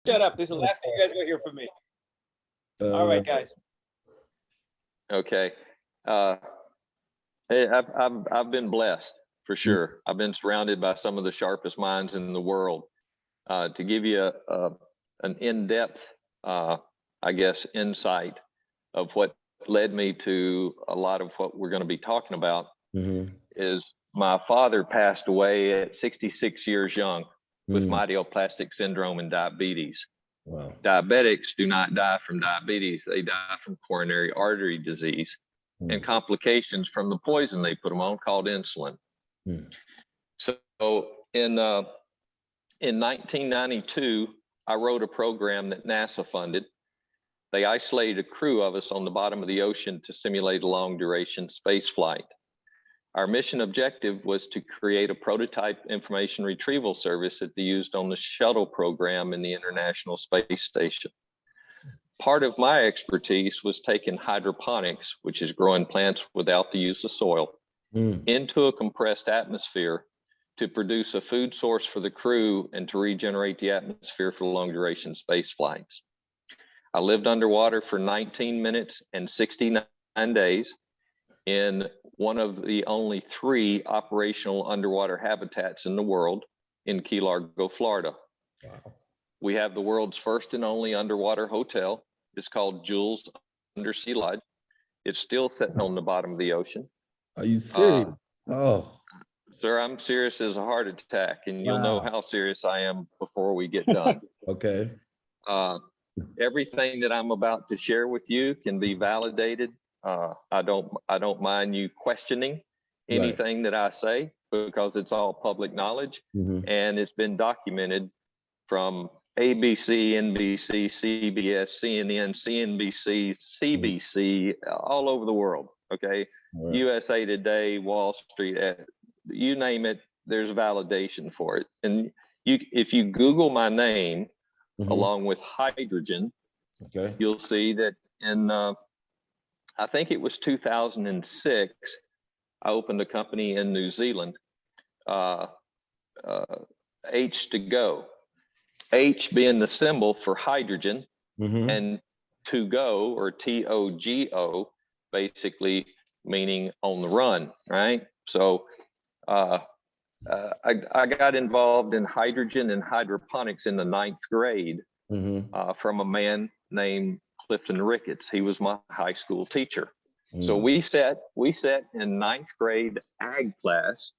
Shut up. This is the last thing you guys will hear from me. All right, guys. Okay. Hey, I've been blessed for sure. I've been surrounded by some of the sharpest minds in the world. To give you an in-depth, I guess, insight of what led me to a lot of what we're going to be talking about is my father passed away at 66 years young with myeloplastic syndrome and diabetes. Wow. Diabetics do not die from diabetes. They die from coronary artery disease and complications from the poison they put them on called insulin. So in 1992, I wrote a program that NASA funded. They isolated a crew of us on the bottom of the ocean to simulate a long duration space flight. Our mission objective was to create a prototype information retrieval service that they used on the shuttle program in the International Space Station. Part of my expertise was taking hydroponics, which is growing plants without the use of soil, into a compressed atmosphere to produce a food source for the crew and to regenerate the atmosphere for long duration space flights. I lived underwater for 19 minutes and 69 days in one of the only 3 operational underwater habitats in the world in Key Largo, Florida. Wow. We have the world's first and only underwater hotel. It's called Jules Undersea Lodge. It's still sitting on the bottom of the ocean. Are you serious? Sir, I'm serious as a heart attack, and you'll know how serious I am before we get done. Okay. Everything that I'm about to share with you can be validated. I don't mind you questioning anything that I say because it's all public knowledge, and it's been documented from ABC, NBC, CBS, CNN, CNBC, CBC, all over the world. Okay, USA Today, Wall Street, you name it, there's validation for it. And if you Google my name along with hydrogen, you'll see that in I think it was 2006, I opened a company in New Zealand, H2Go. H being the symbol for hydrogen, and to go, or TOGO, basically meaning on the run, right? So I got involved in hydrogen and hydroponics in the 9th grade from a man named Clifton Ricketts. He was my high school teacher. So we sat in 9th grade ag class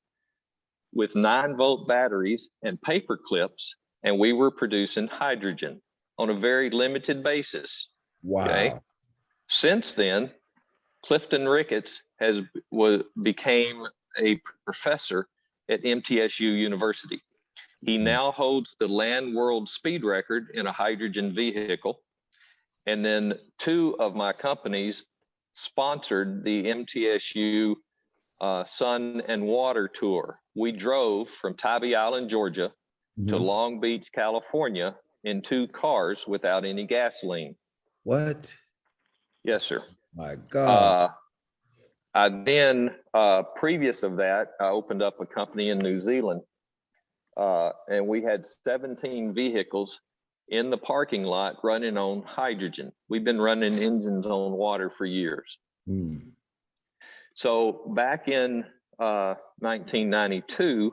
with 9-volt batteries and paper clips, and we were producing hydrogen on a very limited basis. Wow. Okay? Since then, Clifton Ricketts became a professor at MTSU University. He now holds the land world speed record in a hydrogen vehicle. And then 2 of my companies sponsored the MTSU Sun and Water Tour. We drove from Tybee Island, Georgia to Long Beach, California in 2 cars without any gasoline. What? Yes, sir. My God. I then, previous of that, I opened up a company in New Zealand, and we had 17 vehicles in the parking lot running on hydrogen. We've been running engines on water for years. So back in 1992,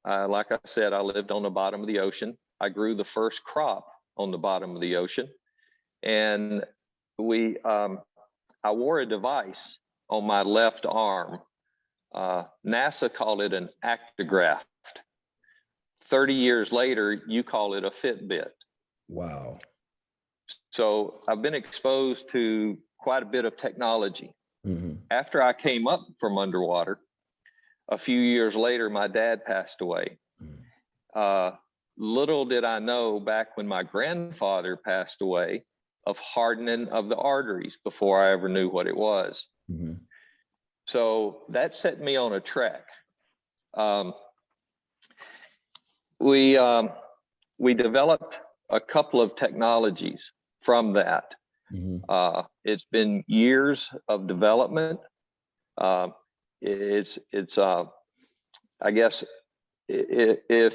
like I said, I lived on the bottom of the ocean. I grew the first crop on the bottom of the ocean. And I wore a device on my left arm. NASA called it an actigraph. 30 years later, you call it a Fitbit. Wow. So I've been exposed to quite a bit of technology. After I came up from underwater, a few years later, my dad passed away. Little did I know back when my grandfather passed away of hardening of the arteries before I ever knew what it was. So that set me on a track. We developed a couple of technologies from that. It's been years of development. It's I guess if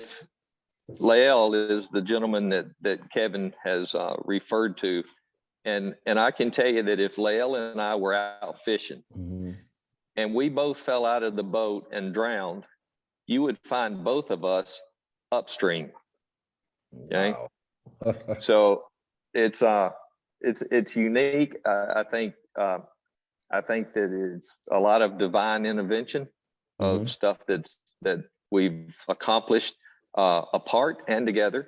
Lael is the gentleman that Kevin has referred to. And I can tell you that if Lael and I were out fishing and we both fell out of the boat and drowned, you would find both of us upstream. Okay. Wow. So it's unique. I think that it's a lot of divine intervention of stuff that we've accomplished apart and together.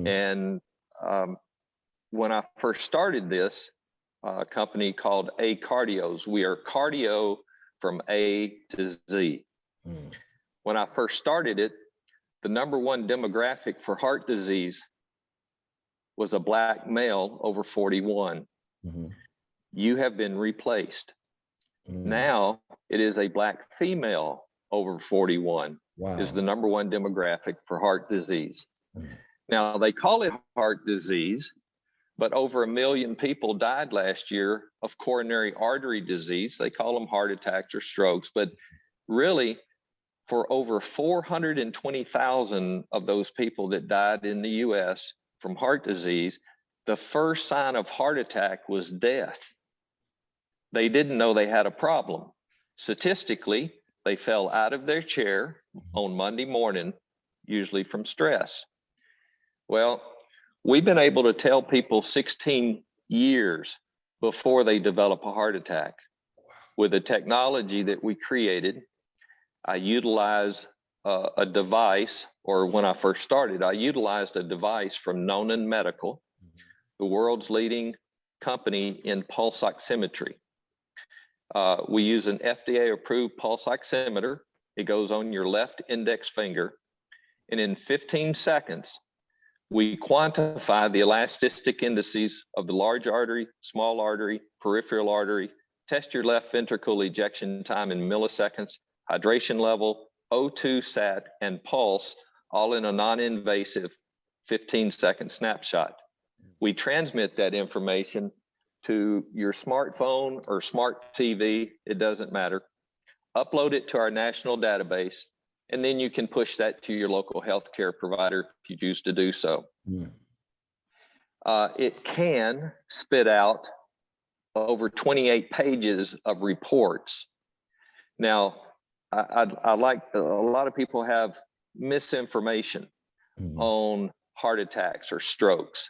And when I first started this company called A Cardios, we are cardio from A to Z. When I first started it, the #1 demographic for heart disease was a Black male over 41. You have been replaced. Now it is a Black female over 41 is the #1 demographic for heart disease. Now they call it heart disease, but over 1 million people died last year of coronary artery disease. They call them heart attacks or strokes, but really for over 420,000 of those people that died in the US from heart disease, the first sign of heart attack was death. They didn't know they had a problem. Statistically, they fell out of their chair on Monday morning, usually from stress. Well, we've been able to tell people 16 years before they develop a heart attack. With the technology that we created, I utilize a device, or when I first started, I utilized a device from Nonan Medical, the world's leading company in pulse oximetry. We use an FDA-approved pulse oximeter. It goes on your left index finger, and in 15 seconds, we quantify the elastic indices of the large artery, small artery, peripheral artery, test your left ventricle ejection time in milliseconds, hydration level, O2 sat, and pulse, all in a non-invasive 15-second snapshot. We transmit that information to your smartphone or smart TV, it doesn't matter. Upload it to our national database, and then you can push that to your local healthcare provider if you choose to do so. It can spit out over 28 pages of reports. Now, I like, a lot of people have misinformation on heart attacks or strokes.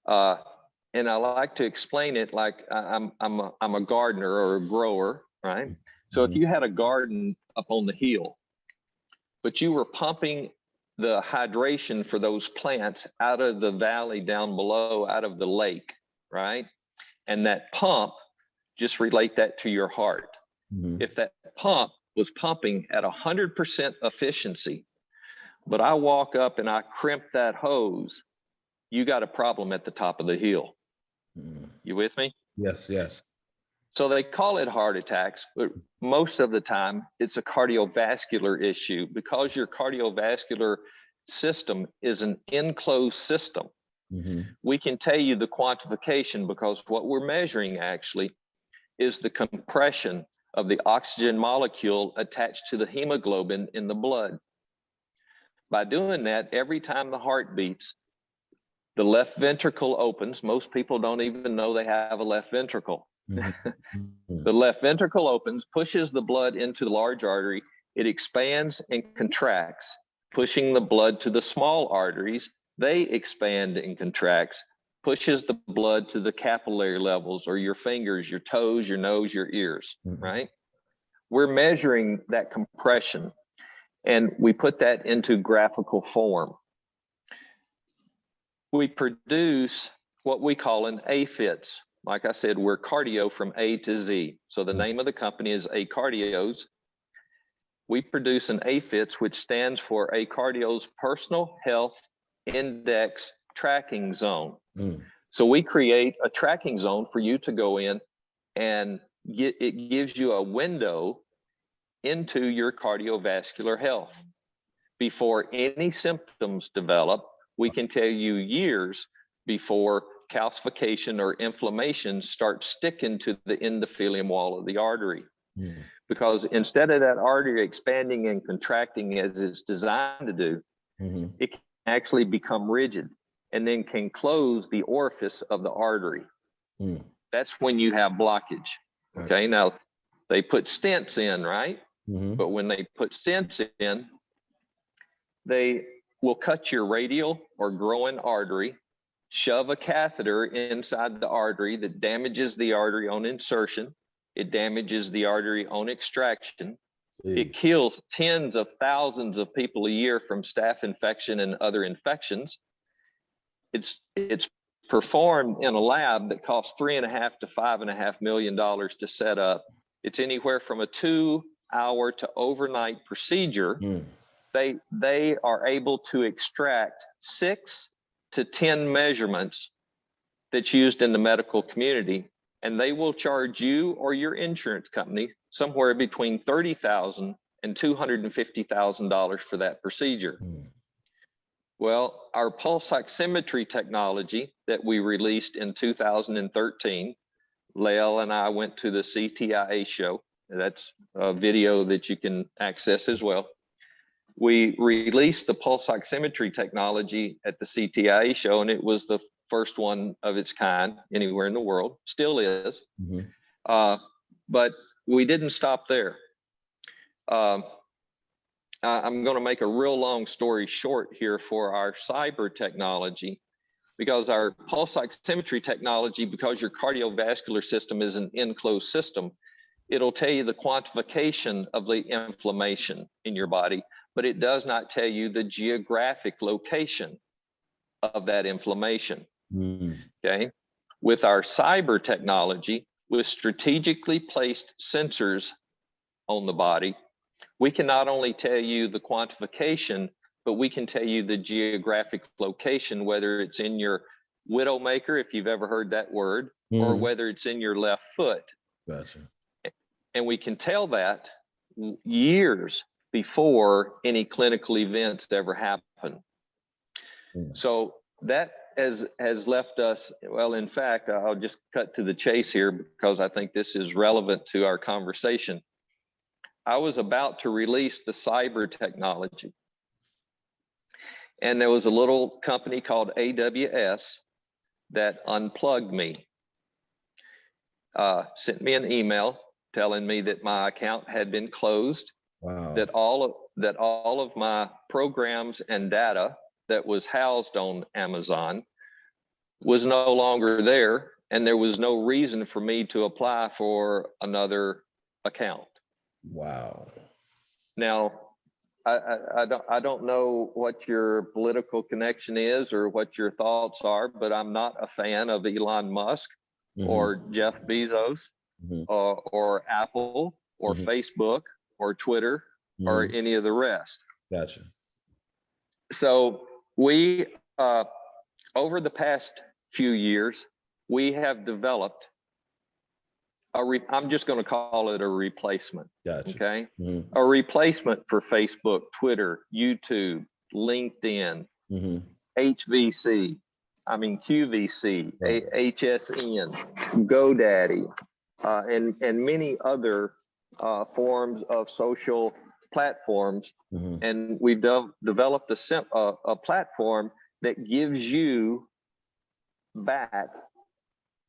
And I like to explain it like I'm a gardener or a grower, right? So if you had a garden up on the hill, but you were pumping the hydration for those plants out of the valley down below, out of the lake, right? And that pump, just relate that to your heart. If that pump was pumping at 100% efficiency, but I walk up and I crimp that hose, you got a problem at the top of the hill. You with me? Yes, yes. So they call it heart attacks, but most of the time it's a cardiovascular issue because your cardiovascular system is an enclosed system. We can tell you the quantification because what we're measuring actually is the compression of the oxygen molecule attached to the hemoglobin in the blood. By doing that, every time the heart beats, the left ventricle opens. Most people don't even know they have a left ventricle. The left ventricle opens, pushes the blood into the large artery. It expands and contracts, pushing the blood to the small arteries. They expand and contracts, pushes the blood to the capillary levels or your fingers, your toes, your nose, your ears, right? We're measuring that compression and we put that into graphical form. We produce what we call an AFITS. Like I said, we're cardio from A to Z. So the name of the company is A Cardios. We produce an AFITS, which stands for A Cardio's Personal Health Index Tracking Zone. So we create a tracking zone for you to go in and it gives you a window into your cardiovascular health. Before any symptoms develop, we can tell you years before calcification or inflammation starts sticking to the endothelium wall of the artery. Because instead of that artery expanding and contracting as it's designed to do, it actually become rigid and then can close the orifice of the artery. That's when you have blockage. Okay, now they put stents in, right? But when they put stents in, they will cut your radial or groin artery, shove a catheter inside the artery that damages the artery on insertion. It damages the artery on extraction. It kills tens of thousands of people a year from staph infection and other infections. It's performed in a lab that costs $3.5 to $5.5 million to set up. It's anywhere from a 2-hour to overnight procedure. They are able to extract 6 to 10 measurements that's used in the medical community, and they will charge you or your insurance company somewhere between $30,000 and $250,000 for that procedure. Well, our pulse oximetry technology that we released in 2013, Lael and I went to the CTIA show. That's a video that you can access as well. We released the pulse oximetry technology at the CTIA show, and it was the first one of its kind anywhere in the world, still is. But we didn't stop there. I'm going to make a real long story short here for our cyber technology, because our pulse oximetry technology, because your cardiovascular system is an enclosed system, it'll tell you the quantification of the inflammation in your body, but it does not tell you the geographic location of that inflammation. Okay. With our cyber technology, with strategically placed sensors on the body, we can not only tell you the quantification, but we can tell you the geographic location, whether it's in your widowmaker, if you've ever heard that word, or whether it's in your left foot. Gotcha. And we can tell that years before any clinical events ever happen. So that has left us, well, in fact, I'll just cut to the chase here because I think this is relevant to our conversation. I was about to release the cyber technology, and there was a little company called AWS that unplugged me, sent me an email telling me that my account had been closed, that all of my programs and data that was housed on Amazon was no longer there, and there was no reason for me to apply for another account. Wow. Now, I don't know what your political connection is or what your thoughts are, but I'm not a fan of Elon Musk or Jeff Bezos or Apple or Facebook or Twitter or any of the rest. Gotcha. So we, over the past few years, we have developed I'm just going to call it a replacement. Gotcha. Okay. A replacement for Facebook, Twitter, YouTube, LinkedIn, QVC, HSN, GoDaddy, and many other forms of social platforms. And we've developed a platform that gives you back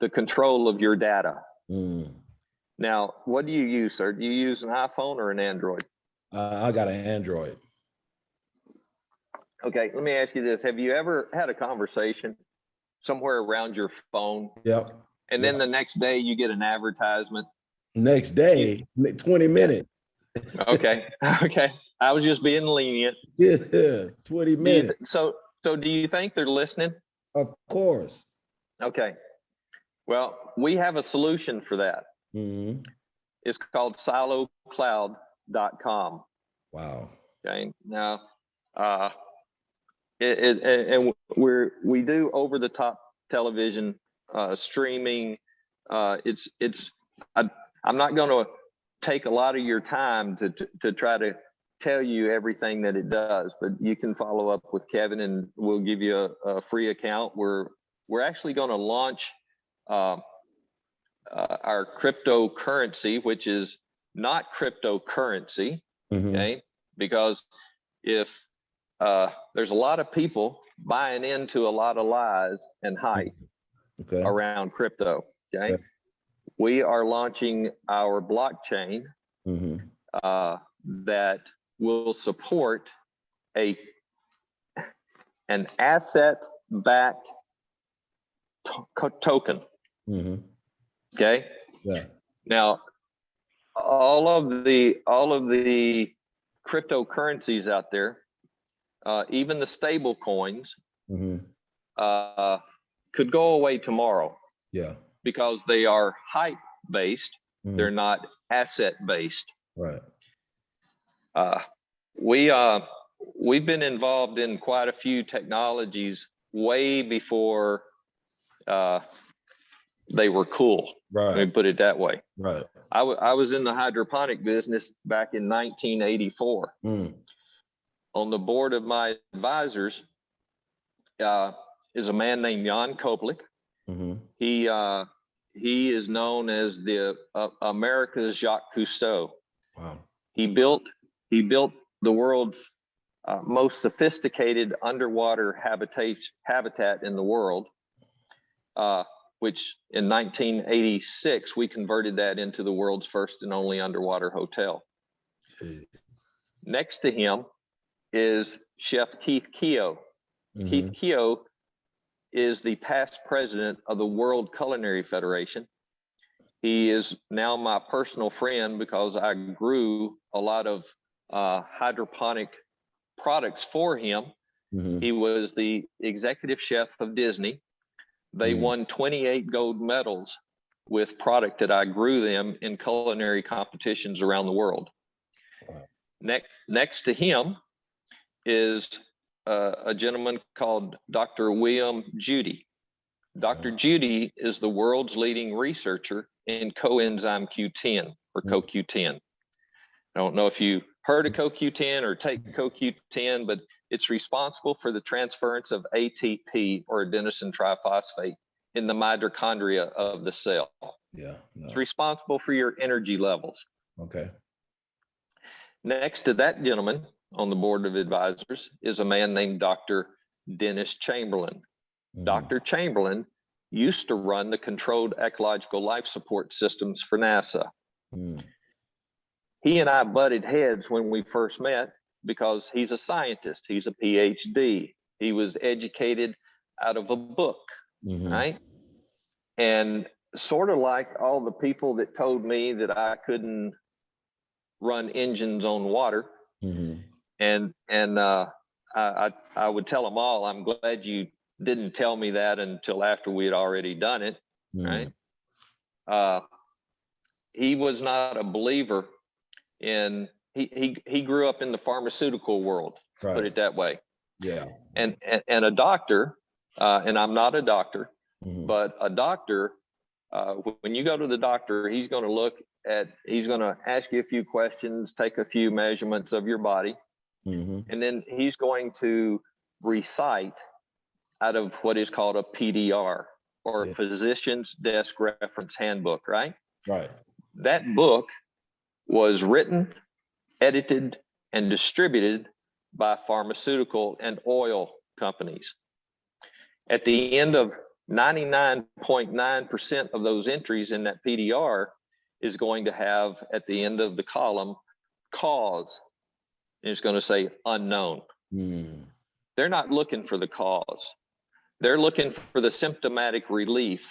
the control of your data. Now, what do you use, sir? Do you use an iPhone or an Android? I got an Android. Okay, let me ask you this. Have you ever had a conversation somewhere around your phone? Yep. And then the next day you get an advertisement? Next day, 20 minutes. Okay, okay. I was just being lenient. Yeah, 20 minutes. So do you think they're listening? Of course. Okay. Well, we have a solution for that. It's called silocloud.com. Wow. Okay. Now, and we do over the top television streaming. I'm not going to take a lot of your time to try to tell you everything that it does, but you can follow up with Kevin and we'll give you a free account. We're actually going to launch our cryptocurrency, which is not cryptocurrency, okay? Because if there's a lot of people buying into a lot of lies and hype around crypto. Okay. We are launching our blockchain that will support an asset-backed token. Okay. Yeah. Now, all of the cryptocurrencies out there, even the stable coins, could go away tomorrow. Yeah. Because they are hype based, they're not asset based. Right. We've been involved in quite a few technologies way before they were cool. Right. Let me put it that way. Right. I was in the hydroponic business back in 1984. On the board of my advisors is a man named Jan Koplik. He is known as the America's Jacques Cousteau. Wow. He built the world's most sophisticated underwater habitat in the world, which in 1986 we converted that into the world's first and only underwater hotel. Next to him is Chef Keith Keogh. Keith Keogh is the past president of the World Culinary Federation. He is now my personal friend because I grew a lot of hydroponic products for him. He was the executive chef of Disney. They won 28 gold medals with product that I grew them in culinary competitions around the world. Next to him is a gentleman called Dr. William Judy. Dr. Judy is the world's leading researcher in coenzyme Q10 or CoQ10. I don't know if you heard of CoQ10 or take CoQ10, but it's responsible for the transference of ATP or adenosine triphosphate in the mitochondria of the cell. Yeah. It's responsible for your energy levels. Okay. Next to that gentleman on the board of advisors is a man named Dr. Dennis Chamberlain. Dr. Chamberlain used to run the controlled ecological life support systems for NASA. He and I butted heads when we first met because he's a scientist. He's a PhD. He was educated out of a book, right? And sort of like all the people that told me that I couldn't run engines on water. And I would tell them all, I'm glad you didn't tell me that until after we had already done it, right? He was not a believer in, he grew up in the pharmaceutical world, put it that way. Yeah. And a doctor, and I'm not a doctor, but a doctor, when you go to the doctor, he's going to ask you a few questions, take a few measurements of your body, and then he's going to recite out of what is called a PDR or a physician's desk reference handbook, right? Right. That book was written, edited, and distributed by pharmaceutical and oil companies. At the end of 99.9% of those entries in that PDR is going to have at the end of the column cause. And it's going to say unknown. They're not looking for the cause. They're looking for the symptomatic relief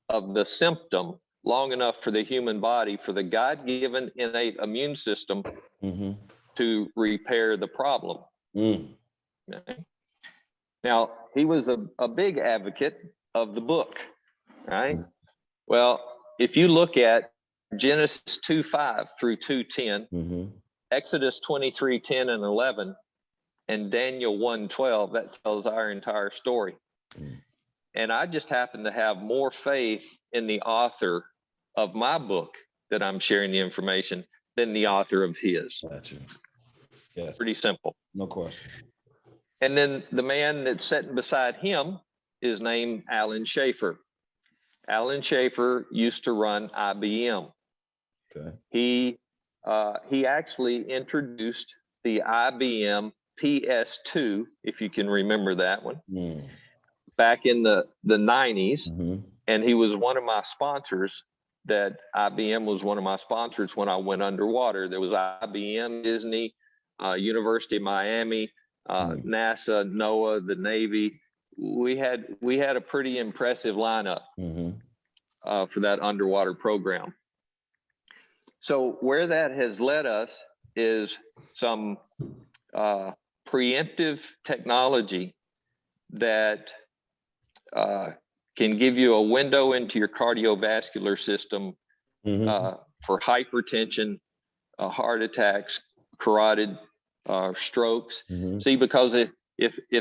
of the symptom long enough for the human body, for the God-given innate immune system to repair the problem. Okay. Now, he was a big advocate of the book, right? Well, if you look at Genesis 2:5 through 2:10, Exodus 23:10 and 11, and Daniel 1:12, that tells our entire story. And I just happen to have more faith in the author of my book that I'm sharing the information than the author of his. Gotcha. Yes. Pretty simple. No question. And then the man that's sitting beside him is named Alan Schaefer. Alan Schaefer used to run IBM. Okay. He actually introduced the IBM PS2, if you can remember that one, Mm. back in the 90s. Mm-hmm. And he was one of my sponsors. That IBM was one of my sponsors when I went underwater. There was IBM, Disney, University of Miami, NASA, NOAA, the Navy. We had a pretty impressive lineup for that underwater program. So where that has led us is some preemptive technology that can give you a window into your cardiovascular system for hypertension, heart attacks, carotid strokes. See, because if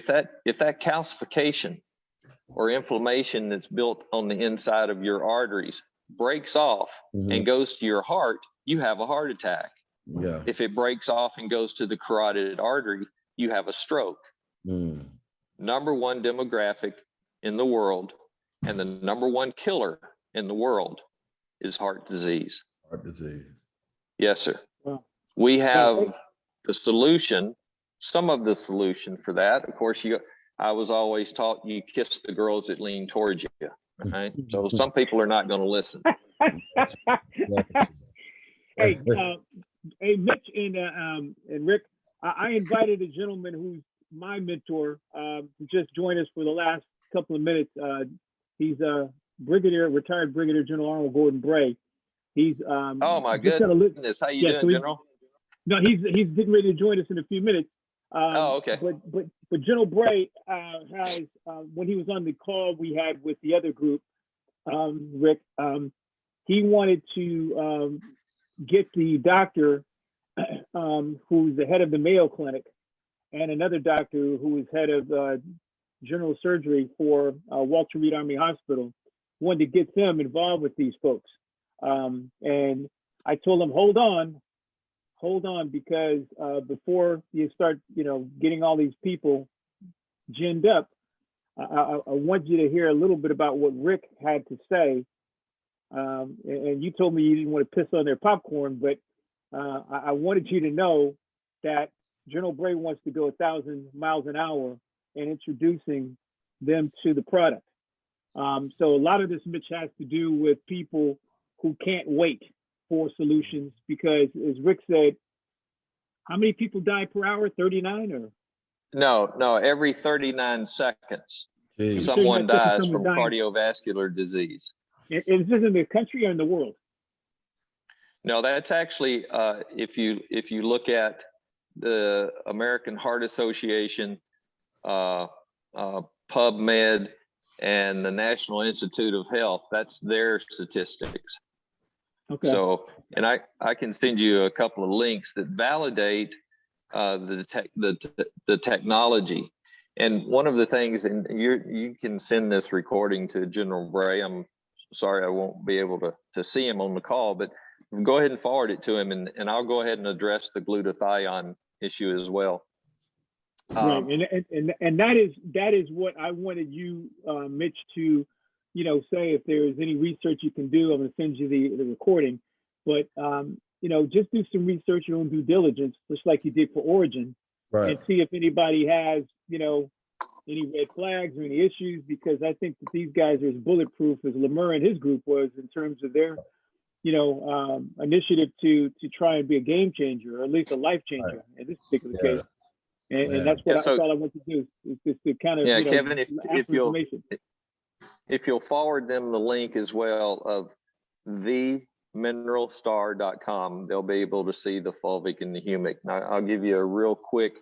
that calcification or inflammation that's built on the inside of your arteries breaks off and goes to your heart, you have a heart attack. Yeah. If it breaks off and goes to the carotid artery, you have a stroke. Number one demographic in the world, and the number one killer in the world is heart disease. Heart disease. Yes, sir. Wow. We have the solution, some of the solution for that. Of course, I was always taught you kiss the girls that lean towards you. Right? So some people are not going to listen. Hey, hey, Mitch and Rick, I invited a gentleman who's my mentor to just join us for the last couple of minutes. He's a retired Brigadier General Arnold Gordon Bray. He's oh my goodness, how you doing, General? No, he's getting ready to join us in a few minutes. Oh, okay. But General Bray has when he was on the call we had with the other group, Rick, he wanted to get the doctor who's the head of the Mayo Clinic and another doctor who is head of general surgery for Walter Reed Army Hospital, wanted to get them involved with these folks. And I told him, hold on, because before you start, getting all these people ginned up, I want you to hear a little bit about what Rick had to say. And you told me you didn't want to piss on their popcorn, but I wanted you to know that General Bray wants to go 1,000 miles an hour in introducing them to the product. So a lot of this, Mitch, has to do with people who can't wait for solutions, because as Rick said, how many people die per hour? 39 or? No, every 39 seconds, Jeez. someone dies from cardiovascular disease. Is this in the country or in the world? No, that's actually, if you look at the American Heart Association, PubMed, and the National Institute of Health, that's their statistics. Okay. So, and I can send you a couple of links that validate the technology. And one of the things, and you can send this recording to General Bray. I'm sorry I won't be able to see him on the call, but go ahead and forward it to him, and I'll go ahead and address the glutathione issue as well. Right, and that is what I wanted you, Mitch, to say if there is any research you can do. I'm going to send you the recording, but just do some research, your own due diligence, just like you did for Origin, Right. and see if anybody has any red flags or any issues, because I think that these guys are as bulletproof as Lemur and his group was in terms of their initiative to try and be a game changer, or at least a life changer in this particular case. And that's what that's all I want to do, is just to kind of Kevin, if you'll forward them the link as well of themineralstar.com, they'll be able to see the fulvic and the humic. Now, I'll give you a real quick.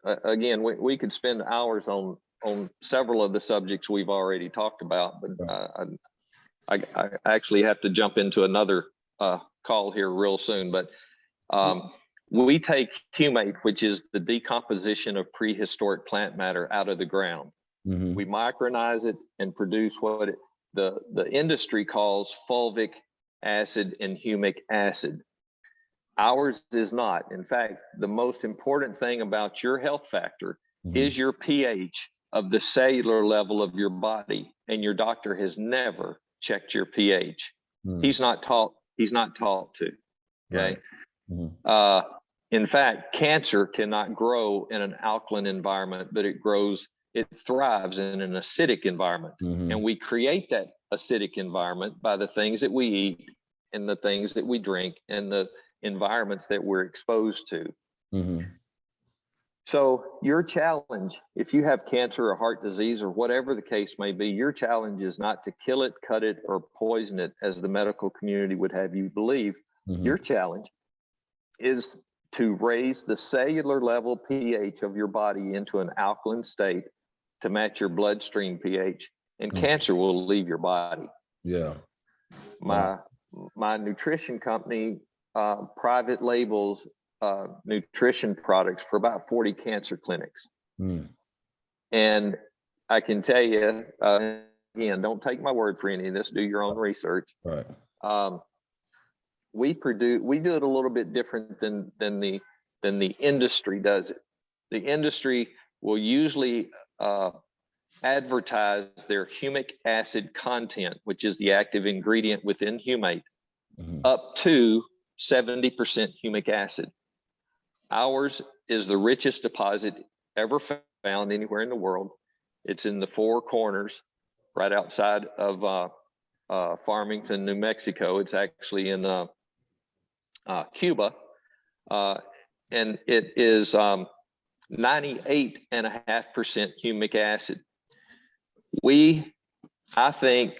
Again, we could spend hours on several of the subjects we've already talked about, but I actually have to jump into another call here real soon. But we take humate, which is the decomposition of prehistoric plant matter, out of the ground. We micronize it and produce what the industry calls fulvic acid and humic acid. Ours is not. In fact, the most important thing about your health factor is your pH of the cellular level of your body, and your doctor has never checked your pH. He's not taught to. Okay. In fact, cancer cannot grow in an alkaline environment, but it thrives in an acidic environment. And we create that acidic environment by the things that we eat and the things that we drink and the environments that we're exposed to. So your challenge, if you have cancer or heart disease or whatever the case may be, your challenge is not to kill it, cut it, or poison it as the medical community would have you believe. Your challenge is to raise the cellular level pH of your body into an alkaline state to match your bloodstream pH, and cancer will leave your body. Yeah. My nutrition company private labels nutrition products for about 40 cancer clinics. And I can tell you, again, don't take my word for any of this, do your own research. Right. We do it a little bit different than the industry does it. The industry will usually advertise their humic acid content, which is the active ingredient within humate, up to 70% humic acid. Ours is the richest deposit ever found anywhere in the world. It's in the Four Corners, right outside of Farmington, New Mexico. It's actually in Cuba, and it is 98.5% humic acid. I think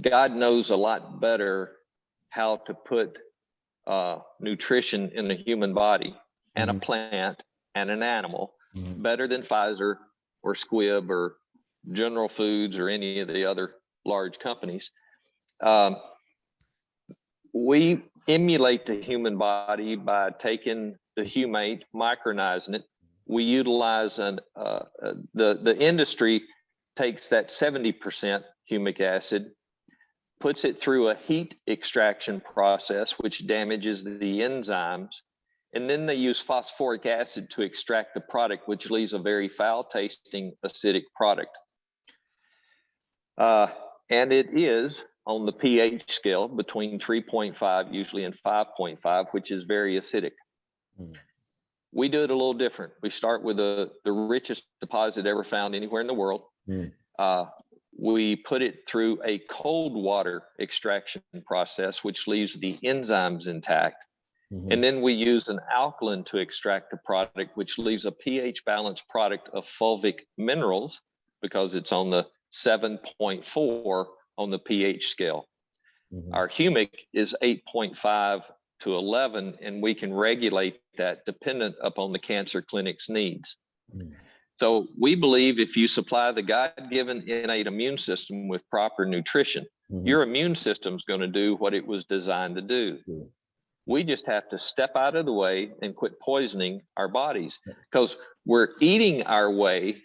God knows a lot better how to put nutrition in the human body and a plant and an animal better than Pfizer or Squibb or General Foods or any of the other large companies. We emulate the human body by taking the humate, micronizing it. We utilize the industry takes that 70% humic acid, puts it through a heat extraction process, which damages the enzymes. And then they use phosphoric acid to extract the product, which leaves a very foul tasting acidic product. And it is on the pH scale between 3.5 usually and 5.5, which is very acidic. We do it a little different. We start with the richest deposit ever found anywhere in the world. We put it through a cold water extraction process, which leaves the enzymes intact. And then we use an alkaline to extract the product, which leaves a pH balanced product of fulvic minerals because it's on the 7.4 on the pH scale. Our humic is 8.5 to 11, and we can regulate that dependent upon the cancer clinic's needs. So we believe if you supply the God-given innate immune system with proper nutrition, your immune system's going to do what it was designed to do. We just have to step out of the way and quit poisoning our bodies because we're eating our way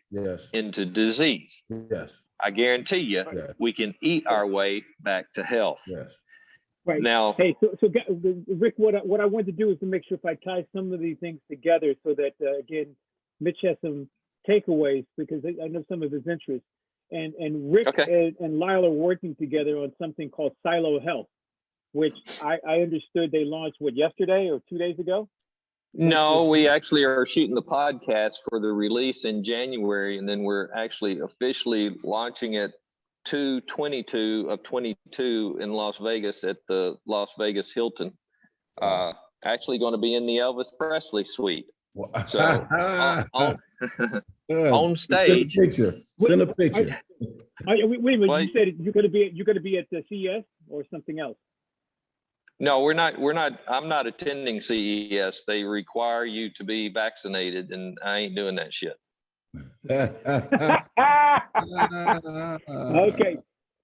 into disease. I guarantee you, we can eat our way back to health. Right. Now, hey, so Rick, what I wanted to do is to make sure if I tie some of these things together so that, again, Mitch has some takeaways because I know some of his interests. And Rick and Lyle are working together on something called Silo Health, which I understood they launched, yesterday or 2 days ago? No, we actually are shooting the podcast for the release in January, and then we're actually officially launching it 2/22 of 22 in Las Vegas at the Las Vegas Hilton. Actually going to be in the Elvis Presley suite. So on stage. Send a picture. Wait a minute, you said you're going to be at the CES or something else? No, we're not. I'm not attending CES. They require you to be vaccinated, and I ain't doing that shit. Okay.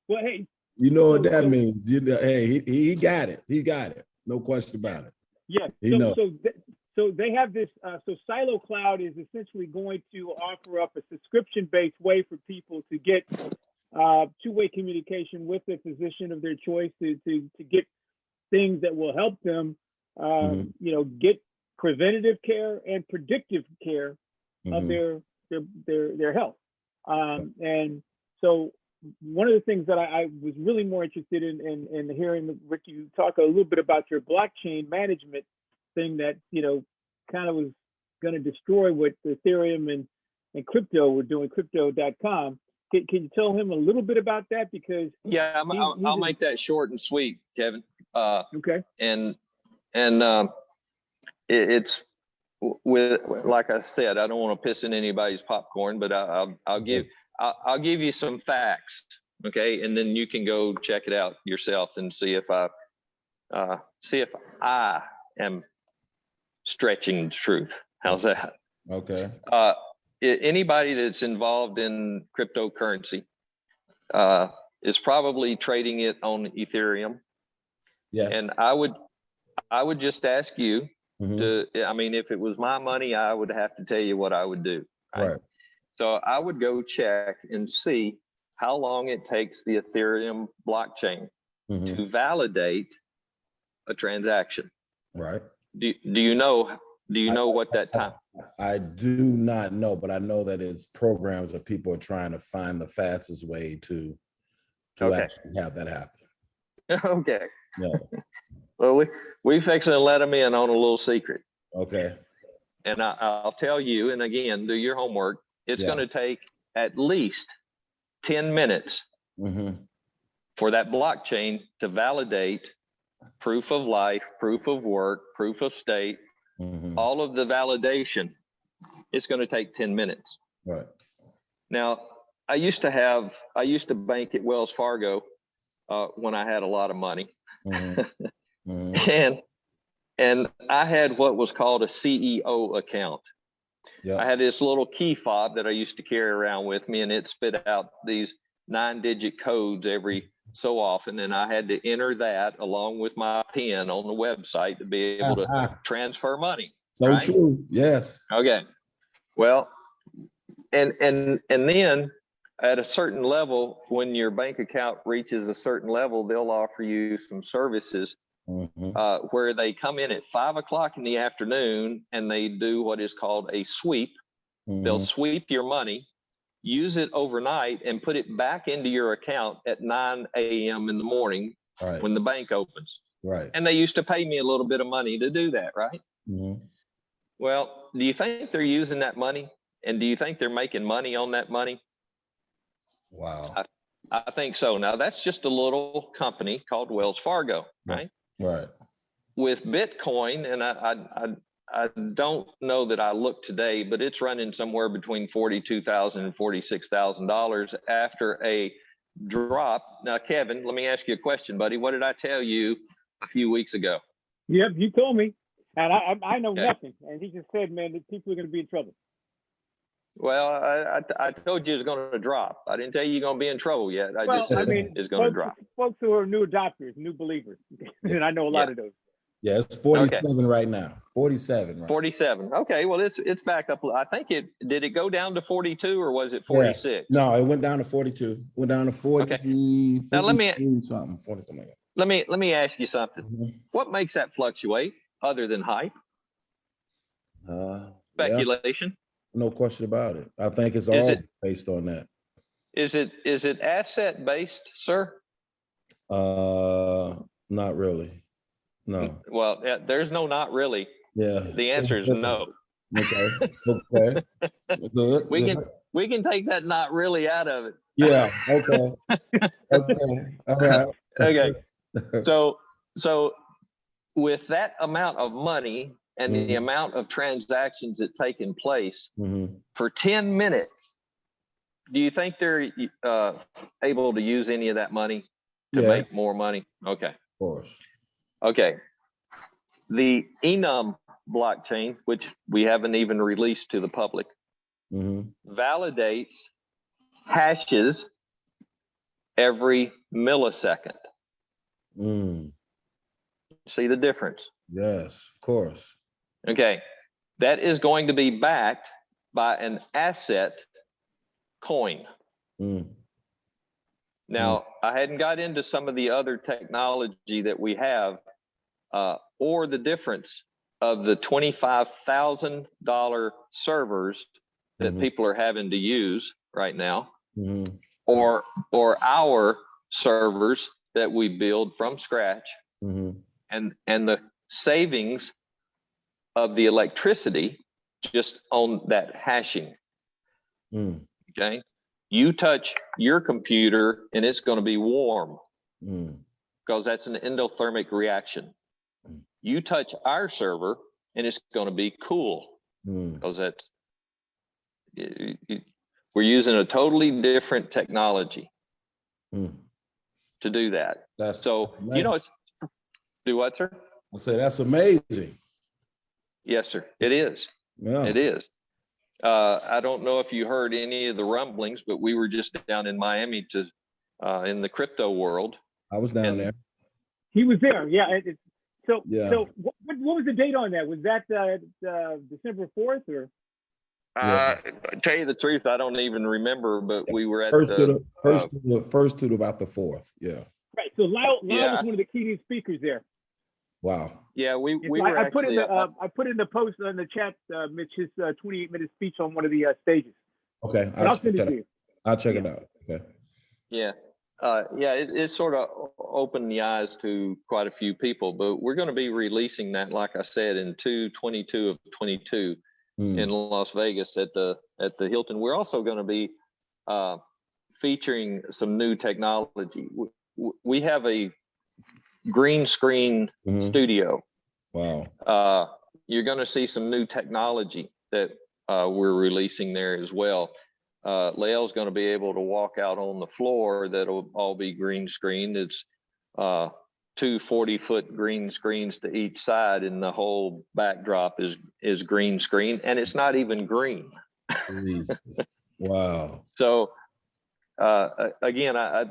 Well, hey. You know what that means. Hey, he got it. He got it. No question about it. Yeah. So they have this. So Silo Cloud is essentially going to offer up a subscription-based way for people to get two-way communication with a physician of their choice to get things that will help them, get preventative care and predictive care of their health. And so one of the things that I was really more interested in hearing, Rick, you talk a little bit about your blockchain management thing that, kind of was going to destroy what Ethereum and crypto were doing, crypto.com. Can you tell him a little bit about that? Because yeah, I'll make that short and sweet, Kevin. Okay. And it's with, like I said, I don't want to piss in anybody's popcorn, but I'll give you some facts, okay, and then you can go check it out yourself and see if I am stretching the truth. How's that? Okay. Anybody that's involved in cryptocurrency is probably trading it on Ethereum. Yes. And I would just ask you Mhm. I mean, if it was my money, I would have to tell you what I would do. Right. So I would go check and see how long it takes the Ethereum blockchain Mhm. to validate a transaction. Right. Do you know what that time? I do not know, but I know that it's programs that people are trying to find the fastest way to Okay. actually have that happen. Okay. Yeah. Well, we fixing to let them in on a little secret. Okay. And I'll tell you, and again, do your homework. It's Yeah. going to take at least 10 minutes Mm-hmm. for that blockchain to validate proof of life, proof of work, proof of state, Mm-hmm. all of the validation. It's going to take 10 minutes. Right. Now, I used to bank at Wells Fargo when I had a lot of money. Mm-hmm. Mm-hmm. And I had what was called a CEO account. Yeah. I had this little key fob that I used to carry around with me, and it spit out these 9-digit codes every so often, and I had to enter that along with my PIN on the website to be able to transfer money. So right? true. Yes. Okay. Well, and then at a certain level, when your bank account reaches a certain level, they'll offer you some services where they come in at 5 o'clock in the afternoon and they do what is called a sweep. They'll sweep your money, use it overnight, and put it back into your account at 9 a.m. in the morning when the bank opens. Right. And they used to pay me a little bit of money to do that, right? Mm-hmm. Well, do you think they're using that money? And do you think they're making money on that money? Wow. I think so. Now, that's just a little company called Wells Fargo, right? Right. With Bitcoin, and I don't know that I looked today, but it's running somewhere between $42,000 and $46,000 after a drop. Now, Kevin, let me ask you a question, buddy. What did I tell you a few weeks ago? Yep, you told me, and I know nothing. And he just said, man, that people are going to be in trouble. Well, I told you it's going to drop. I didn't tell you you're going to be in trouble yet. I just said it's going to drop. Folks who are new adopters, new believers, and I know a lot of those. Yeah, it's 47 right now. 47. Right. 47. Okay, well, it's back up. I think did it go down to 42 or was it 46? Yeah. No, it went down to 42. Went down to 40. Okay. Now let me 40 something. 40 something like that. Let me ask you something. What makes that fluctuate other than hype? Speculation. Yeah. No question about it. I think it's all based on that. Is it asset based, sir? Not really. No. Well, there's no not really. Yeah. The answer is no. Okay. Okay. Good. We can take that not really out of it. Yeah. Okay. Okay. All right. Okay. So with that amount of money and the amount of transactions that taken place for 10 minutes, do you think they're able to use any of that money to make more money? Okay. Of course. Okay. The enum blockchain, which we haven't even released to the public, validates hashes every millisecond. See the difference? Yes, of course. Okay. That is going to be backed by an asset coin. Now, I hadn't got into some of the other technology that we have or the difference of the $25,000 servers that people are having to use right now, or our servers that we build from scratch, and the savings of the electricity just on that hashing. Okay. You touch your computer and it's going to be warm because that's an endothermic reaction. You touch our server and it's going to be cool because that's, we're using a totally different technology to do that. That's you know, it's, do what, sir? I say that's amazing. Yes, sir. It is. Yeah. It is. I don't know if you heard any of the rumblings, but we were just down in Miami in the crypto world. I was down there. He was there. Yeah. So what was the date on that? Was that December 4th or? Tell you the truth, I don't even remember, but we were at first to about the 4th. Yeah. Right. So Lyle was one of the keynote speakers there. Wow. Yeah, we were I put actually. I put in the post on the chat, Mitch, his 28-minute speech on one of the stages. Okay. I'll send it to you. I'll check it out. Okay. Yeah. It sort of opened the eyes to quite a few people, but we're going to be releasing that, like I said, in 2/22 of 22 in Las Vegas at the Hilton. We're also going to be featuring some new technology. We have a green screen studio. Wow. You're going to see some new technology that we're releasing there as well. Lael's going to be able to walk out on the floor that'll all be green screened. It's 2 40-foot green screens to each side, and the whole backdrop is green screen, and it's not even green. Wow. So again, I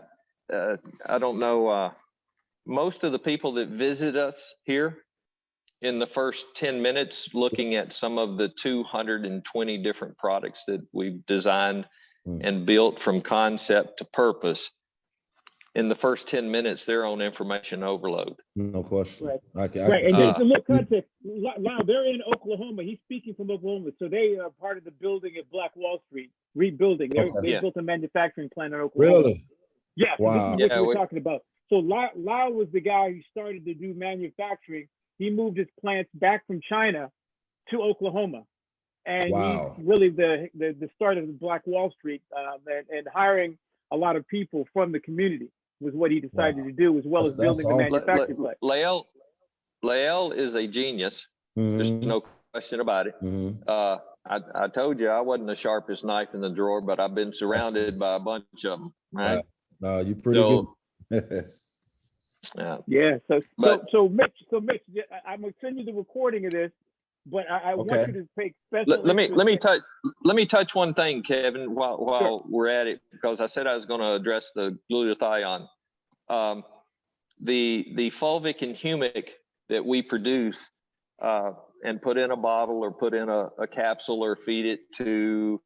don't know. Most of the people that visit us here in the first 10 minutes, looking at some of the 220 different products that we've designed and built from concept to purpose, in the first 10 minutes, they're on information overload. No question. Right. And just a little context, Lyle, they're in Oklahoma. He's speaking from Oklahoma. So they are part of the building at Black Wall Street, rebuilding. They built a manufacturing plant in Oklahoma. Really? Yeah. Wow. This is what we're talking about. So Lyle was the guy who started to do manufacturing. He moved his plants back from China to Oklahoma. And he's really the start of the Black Wall Street and hiring a lot of people from the community was what he decided to do, as well as building the manufacturing plant. Lael is a genius. There's no question about it. I told you I wasn't the sharpest knife in the drawer, but I've been surrounded by a bunch of them. Right? No, you're pretty good. Yeah. So Mitch, I'm gonna send you the recording of this, but I want you to take special. Let me touch one thing, Kevin, while we're at it, because I said I was going to address the glutathione. The fulvic and humic that we produce and put in a bottle or put in a capsule or feed it to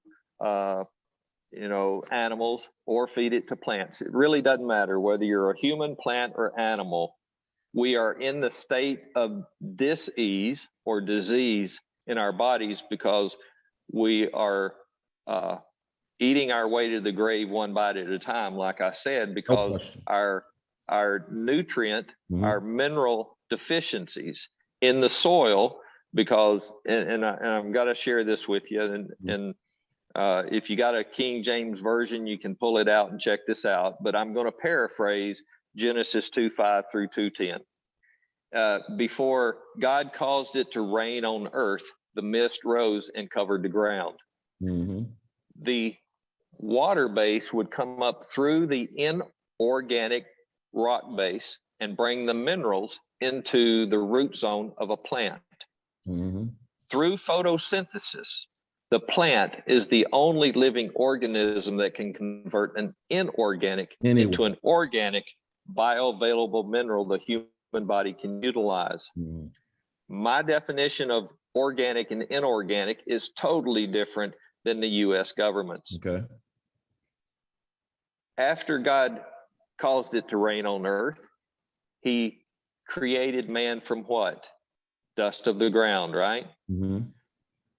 animals or feed it to plants. It really doesn't matter whether you're a human, plant, or animal. We are in the state of dis-ease or disease in our bodies because we are eating our way to the grave one bite at a time, like I said, because our nutrient, our mineral deficiencies in the soil, because, and I'm going to share this with you, and if you got a King James version, you can pull it out and check this out, but I'm going to paraphrase Genesis 2:5 through 2:10. Before God caused it to rain on earth, the mist rose and covered the ground. The water base would come up through the inorganic rock base and bring the minerals into the root zone of a plant. Through photosynthesis, the plant is the only living organism that can convert an inorganic into an organic bioavailable mineral the human body can utilize. My definition of organic and inorganic is totally different than the US government's. Okay. After God caused it to rain on earth, he created man from what? Dust of the ground, right?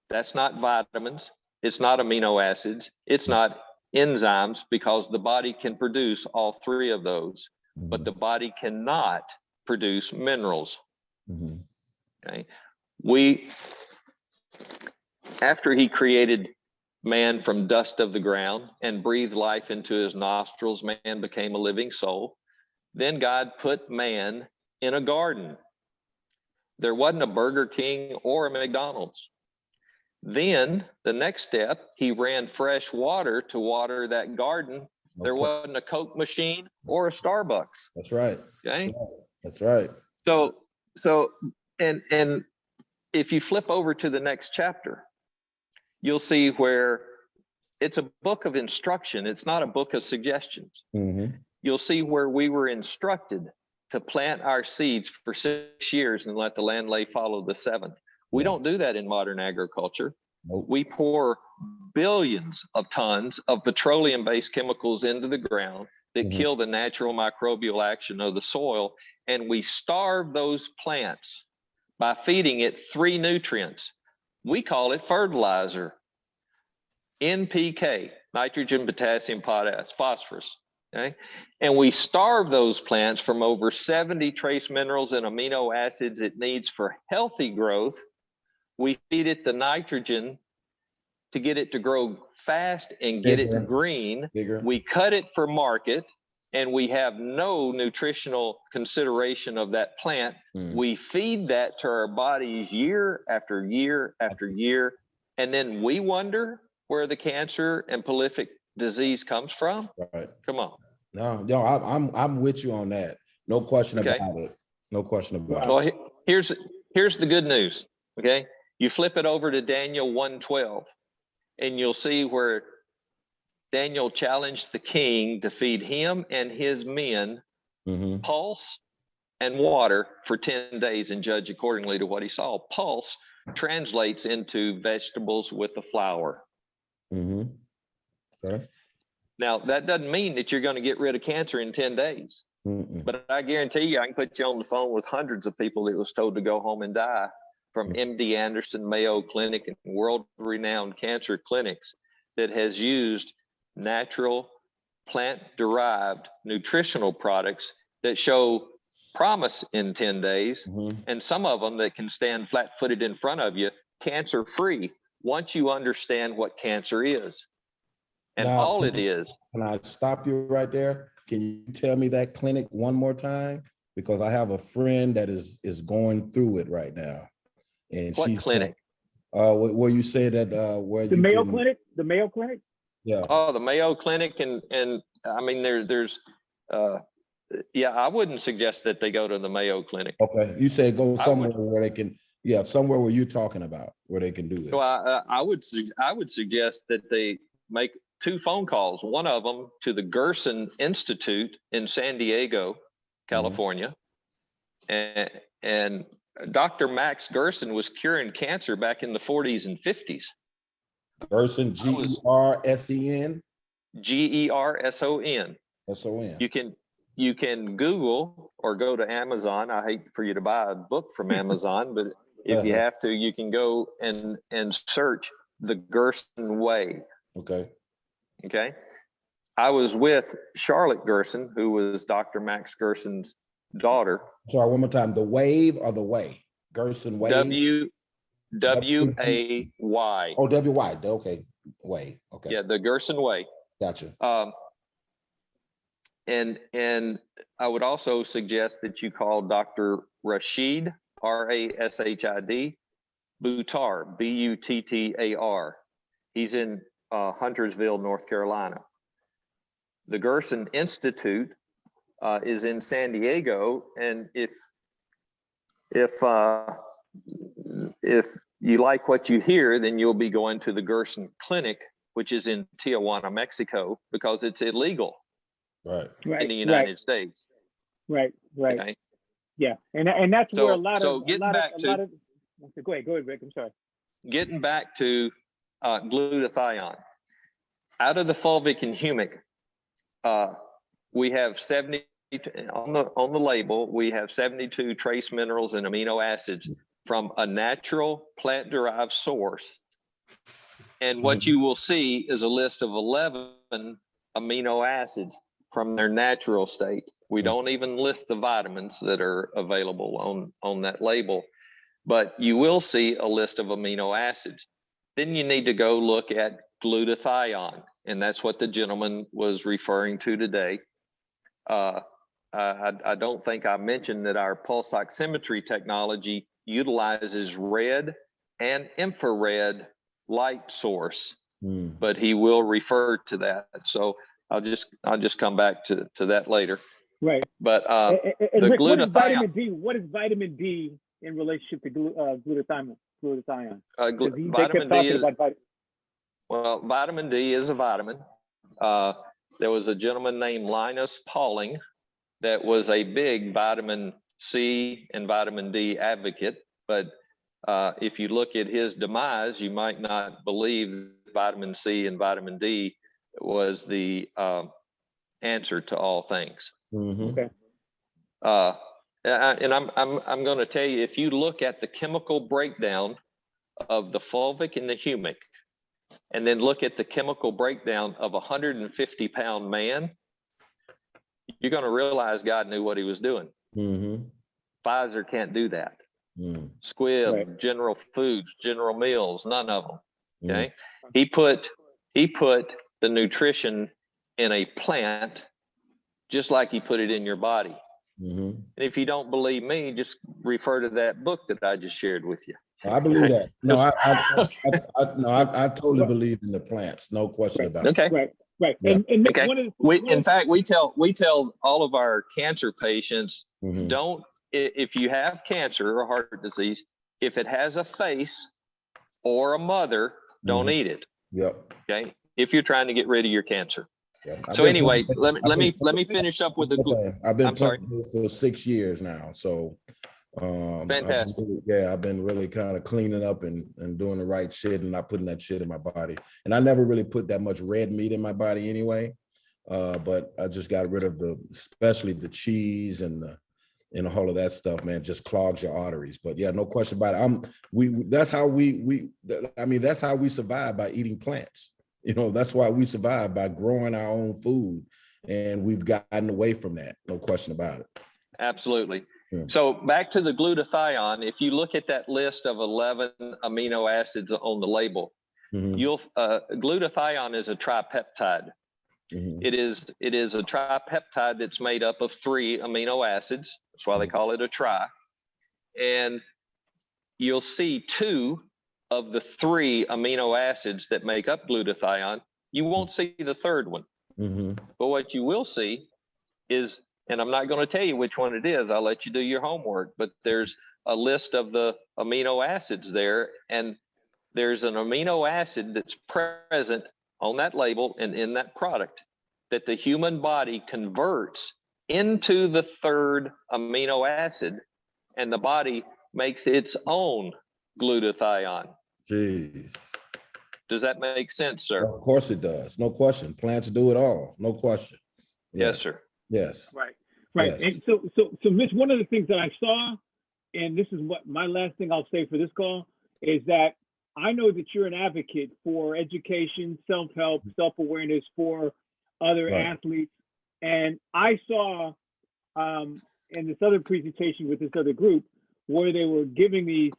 That's not vitamins. It's not amino acids. It's not enzymes, because the body can produce all three of those, but the body cannot produce minerals. Okay. After he created man from dust of the ground and breathed life into his nostrils, man became a living soul. Then God put man in a garden. There wasn't a Burger King or a McDonald's. Then the next step, he ran fresh water to water that garden. There wasn't a Coke machine or a Starbucks. That's right. Okay. That's right. So, and if you flip over to the next chapter, you'll see where it's a book of instruction. It's not a book of suggestions. Mm-hmm. You'll see where we were instructed to plant our seeds for 6 years and let the land lay fallow the seventh. We don't do that in modern agriculture. Nope. We pour billions of tons of petroleum-based chemicals into the ground that kill the natural microbial action of the soil, and we starve those plants by feeding it 3 nutrients. We call it fertilizer. NPK, nitrogen, potassium, potash, phosphorus. Okay? And we starve those plants from over 70 trace minerals and amino acids it needs for healthy growth. We feed it the nitrogen to get it to grow fast and get it green. We cut it for market, and we have no nutritional consideration of that plant. We feed that to our bodies year after year after year, and then we wonder where the cancer and prolific disease comes from. Right. Come on. No, I'm with you on that. No question about it. No question about it. Well, here's the good news. Okay, you flip it over to Daniel 1:12, and you'll see where Daniel challenged the king to feed him and his men pulse and water for 10 days and judge accordingly to what he saw. Pulse translates into vegetables with the flour. Okay. Now, that doesn't mean that you're going to get rid of cancer in 10 days. But I guarantee you, I can put you on the phone with hundreds of people that was told to go home and die from MD Anderson, Mayo Clinic, and world-renowned cancer clinics that has used natural, plant-derived nutritional products that show promise in 10 days, and some of them that can stand flat-footed in front of you, cancer-free, once you understand what cancer is. And now, all it is. Can I stop you right there? Can you tell me that clinic one more time? Because I have a friend that is going through it right now. And what clinic? Where you say that where the Mayo Clinic? The Mayo Clinic? Yeah. Oh, the Mayo Clinic, and I mean there's yeah, I wouldn't suggest that they go to the Mayo Clinic. Okay, you say go somewhere where they can. Yeah, somewhere where you're talking about where they can do this. Well, I would suggest that they make 2 phone calls. One of them to the Gerson Institute in San Diego, California, and Dr. Max Gerson was curing cancer back in the 40s and 50s. Gerson, Gersen? Gerson. SON. You can Google or go to Amazon. I hate for you to buy a book from Amazon, but if you have to, you can go and search the Gerson way. Okay. Okay. I was with Charlotte Gerson, who was Dr. Max Gerson's daughter. Sorry, one more time. The wave or the way? Gerson wave? W-A-Y. Oh, W-Y. Okay. Way. Okay. Yeah, the Gerson way. Gotcha. And I would also suggest that you call Dr. Rashid, R-A-S-H-I-D, Buttar, B-U-T-T-A-R. He's in Huntersville, North Carolina. The Gerson Institute is in San Diego, and if you like what you hear, then you'll be going to the Gerson Clinic, which is in Tijuana, Mexico, because it's illegal in the United States. Right. Okay? Yeah, and that's where a lot of go ahead, Rick. I'm sorry. Getting back to glutathione, out of the fulvic and humic, we have 70 on the label. We have 72 trace minerals and amino acids from a natural plant-derived source. And what you will see is a list of 11 amino acids from their natural state. We don't even list the vitamins that are available on that label. but you will see a list of amino acids. Then you need to go look at glutathione, and that's what the gentleman was referring to today. I don't think I mentioned that our pulse oximetry technology utilizes red and infrared light source, but he will refer to that. So I'll just come back to that later. Right. But and the Rick, what is glutathione. vitamin D? What is vitamin D in relationship to glutathione? Vitamin D is well. Vitamin D is a vitamin. There was a gentleman named Linus Pauling that was a big vitamin C and vitamin D advocate, but if you look at his demise, you might not believe vitamin C and vitamin D was the answer to all things. Okay. And I'm going to tell you, if you look at the chemical breakdown of the fulvic and the humic, and then look at the chemical breakdown of a 150-pound man, you're going to realize God knew what he was doing. Pfizer can't do that. Squibb, Right. General Foods, General Mills, none of them. Okay. He put the nutrition in a plant just like he put it in your body. And if you don't believe me, just refer to that book that I just shared with you. I believe that. No, I totally believe in the plants. No question about it. Okay. Right. Yeah. And Okay. In fact, we tell all of our cancer patients, don't, if you have cancer or heart disease, if it has a face or a mother, don't eat it. Yep. Okay. If you're trying to get rid of your cancer. Yeah. So anyway, let me finish up with the. I've been I'm sorry. for 6 years now. So Fantastic. I've been really kind of cleaning up and doing the right shit and not putting that shit in my body. And I never really put that much red meat in my body anyway. But I just got rid of especially the cheese and all of that stuff, man, just clogs your arteries. But yeah, no question about it. That's how that's how we survive, by eating plants. You know, that's why we survive, by growing our own food. And we've gotten away from that. No question about it. Absolutely. So back to the glutathione, if you look at that list of 11 amino acids on the label, glutathione is a tripeptide. It is a tripeptide that's made up of 3 amino acids. That's why they call it a tri. And you'll see 2 of the 3 amino acids that make up glutathione. You won't see the third one. But what you will see is, and I'm not going to tell you which one it is, I'll let you do your homework, but there's a list of the amino acids there, and there's an amino acid that's present on that label and in that product that the human body converts into the 3rd amino acid, and the body makes its own glutathione. Jeez. Does that make sense, sir? Of course it does. No question. Plants do it all. No question. Yes, sir. Yes. Right. Yes. And so Mitch, one of the things that I saw, and this is what my last thing I'll say for this call, is that I know that you're an advocate for education, self-help, self-awareness for other athletes. And I saw in this other presentation with this other group where they were giving these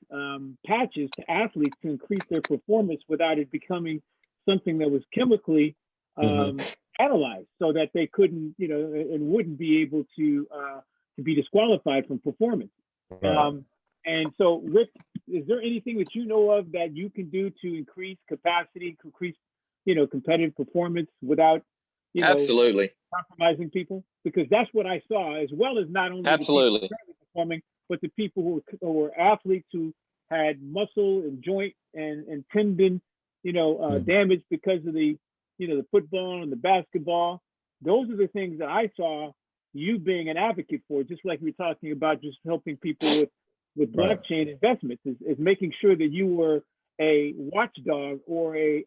patches to athletes to increase their performance without it becoming something that was chemically analyzed, so that they couldn't, and wouldn't be able to be disqualified from performance. And so, Rick, is there anything that you know of that you can do to increase capacity, increase, competitive performance without, absolutely compromising people? Because that's what I saw, as well as not only absolutely the people performing, but the people who were athletes who had muscle and joint and tendon, damage because of the football and the basketball. Those are the things that I saw you being an advocate for, just like we're talking about, just helping people with blockchain investments, is making sure that you were a watchdog or a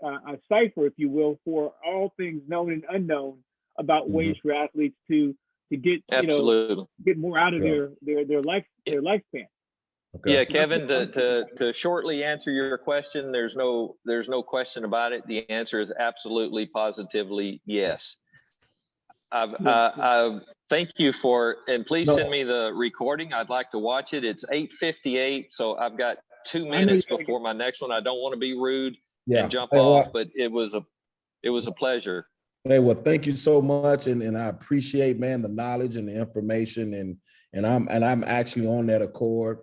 cipher, if you will, for all things known and unknown about ways for athletes to get get more out of their lifespan. Okay. Yeah, Kevin, to shortly answer your question, there's no question about it. The answer is absolutely, positively yes. Thank you and please No. send me the recording. I'd like to watch it. It's 8:58, so I've got 2 know minutes you gotta before my next one. I don't want to be rude Yeah. and jump Hey, off, well, but it was a pleasure. hey, well, thank you so much, and I appreciate, man, the knowledge and the information, and I'm actually on that accord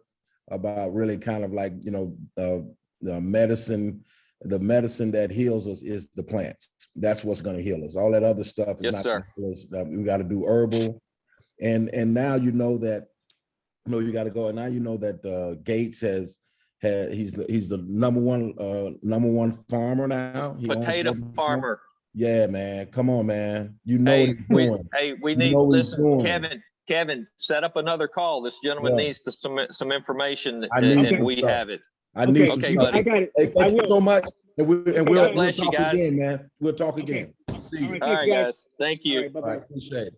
about really kind of like, you know, the medicine that heals us is the plants. That's what's going to heal us. All that other stuff is Yes, not sir. gonna heal us. We got to do herbal, and now you know that. No, you got to go. And now you know that Gates he's the number one farmer now. He owns Potato every farmer. Yeah, man. Come on, man. You know what he's we doing. we You need, know what he's listen, doing. Kevin, set up another call. This gentleman Yeah. needs to submit some information, I need and some we stuff. have it. I need Okay, some okay, stuff. buddy. I got it. Hey, I thank you will. so much. And we'll God bless you, talk guys. again, man. We'll talk again. See you. All right, All right, guys. Thank All you. right, All bye-bye. right, appreciate it.